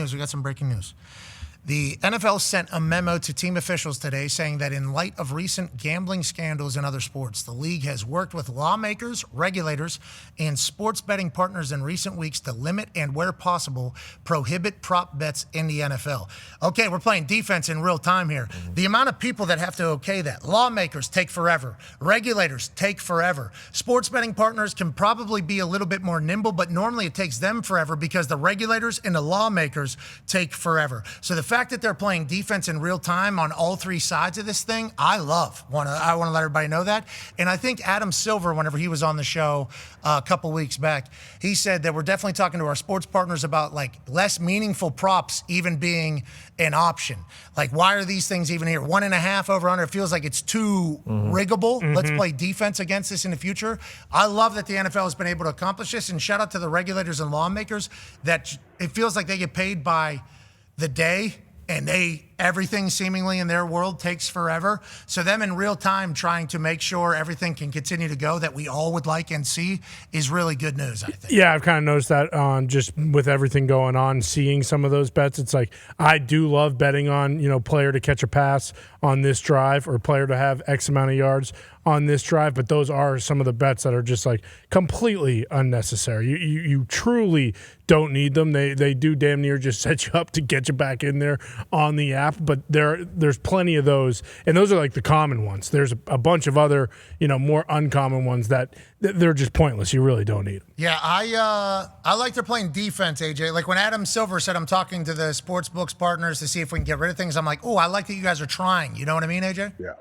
news. We got some breaking news. The NFL sent a memo to team officials today saying that in light of recent gambling scandals in other sports, the league has worked with lawmakers, regulators, and sports betting partners in recent weeks to limit and, where possible, prohibit prop bets in the NFL. Okay, we're playing defense in real time here. The amount of people that have to okay that. Lawmakers take forever. Regulators take forever. Sports betting partners can probably be a little bit more nimble, but normally it takes them forever because the regulators and the lawmakers take forever. So the fact that they're playing defense in real time on all three sides of this thing, I love. I want to let everybody know that. And I think Adam Silver, whenever he was on the show a couple weeks back, he said that we're definitely talking to our sports partners about like less meaningful props even being an option. Like, why are these things even here? 1.5 over under. It feels like it's too riggable. Let's play defense against this in the future. I love that the NFL has been able to accomplish this, and shout out to the regulators and lawmakers that it feels like they get paid by the day, and everything seemingly in their world takes forever. So them in real time trying to make sure everything can continue to go that we all would like and see is really good news, I think. Yeah, I've kind of noticed that on just with everything going on, seeing some of those bets. It's like, I do love betting on, player to catch a pass on this drive or player to have X amount of yards on this drive, but those are some of the bets that are just like completely unnecessary. You truly don't need them. They do damn near just set you up to get you back in there on the app, but there's plenty of those, and those are like the common ones. There's a bunch of other, more uncommon ones that they're just pointless. You really don't need them. Yeah, I like they're playing defense, AJ. Like when Adam Silver said, I'm talking to the sports books partners to see if we can get rid of things, I'm like, oh, I like that you guys are trying. You know what I mean, AJ? Yeah.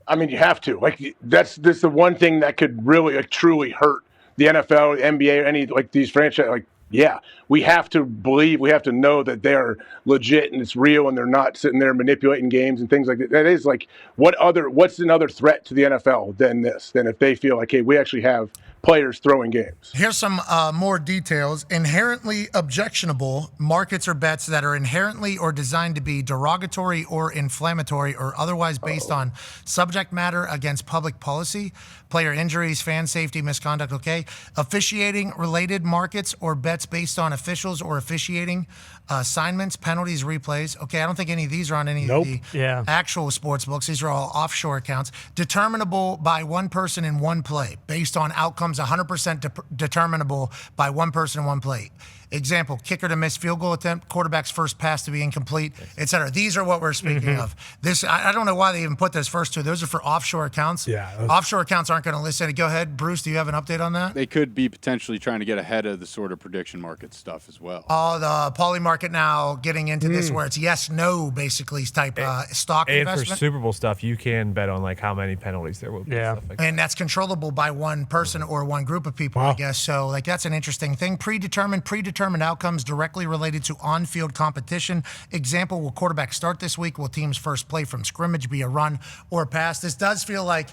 I mean, you have to. Like, this is the one thing that could really, truly hurt the NFL, the NBA, any, these franchise. Like, yeah, we have to believe, we have to know that they're legit and it's real and they're not sitting there manipulating games and things like that. That is like, what's another threat to the NFL than this? Than if they feel like, hey, we actually have players throwing games. Here's some more details. Inherently objectionable markets or bets that are inherently or designed to be derogatory or inflammatory or otherwise based on subject matter against public policy, player injuries, fan safety, misconduct, okay? Officiating related markets or bets based on officials or officiating assignments, penalties, replays. Okay, I don't think any of these are on any of the actual sports books. These are all offshore accounts. Determinable by one person in one play, based on outcomes 100% determinable by one person in one play. Example, kicker to miss field goal attempt, quarterback's first pass to be incomplete, etc. These are what we're speaking of. This, I don't know why they even put those first two. Those are for offshore accounts. Yeah. Offshore accounts aren't going to list it. Go ahead, Bruce, do you have an update on that? They could be potentially trying to get ahead of the sort of prediction market stuff as well. Oh, the poly market now getting into this where it's yes, no, basically type stock investment. And for Super Bowl stuff, you can bet on like how many penalties there will be. Yeah. Stuff like And that's controllable by one person or one group of people, I guess. So, like, that's an interesting thing. Predetermined outcomes directly related to on-field competition. Example, will quarterback start this week? Will team's first play from scrimmage be a run or a pass? This does feel like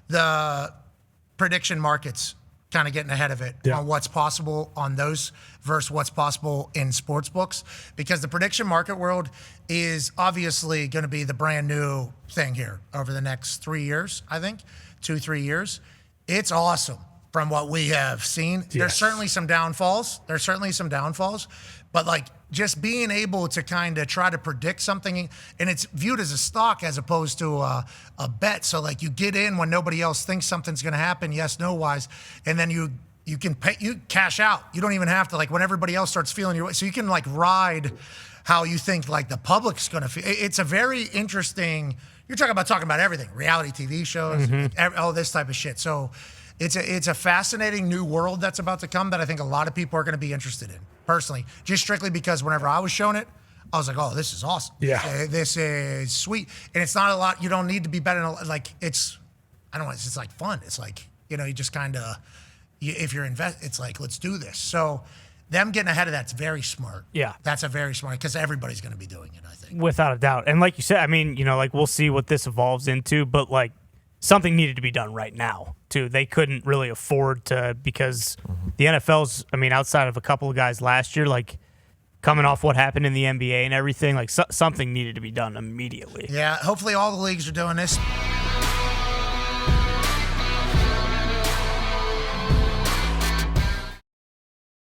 the prediction markets kind of getting ahead of it on what's possible on those versus what's possible in sports books, because the prediction market world is obviously going to be the brand new thing here over the next 3 years, I think, 2-3 years. It's awesome from what we have seen. Yes. There's certainly some downfalls. But like just being able to kind of try to predict something, and it's viewed as a stock as opposed to a bet. So like you get in when nobody else thinks something's going to happen, yes, no wise, and then you can pay, you cash out. You don't even have to, like when everybody else starts feeling your way. So you can like ride how you think like the public's going to feel. It's a very interesting. You're talking about everything, reality TV shows, all this type of shit. So it's a fascinating new world that's about to come that I think a lot of people are going to be interested in, personally, just strictly because whenever I was shown it, I was like, oh, this is awesome. Yeah. This is sweet. And it's not a lot. You don't need to be betting. Like, it's like fun. It's like, you just kind of, if you're it's like, let's do this. So them getting ahead of that's very smart. Yeah. That's a very smart, because everybody's going to be doing it, I think. Without a doubt. And like you said, I mean, like we'll see what this evolves into, but like something needed to be done right now, too. They couldn't really afford to, because the NFL's, I mean, outside of a couple of guys last year, like coming off what happened in the NBA and everything, like something needed to be done immediately. Yeah, hopefully all the leagues are doing this.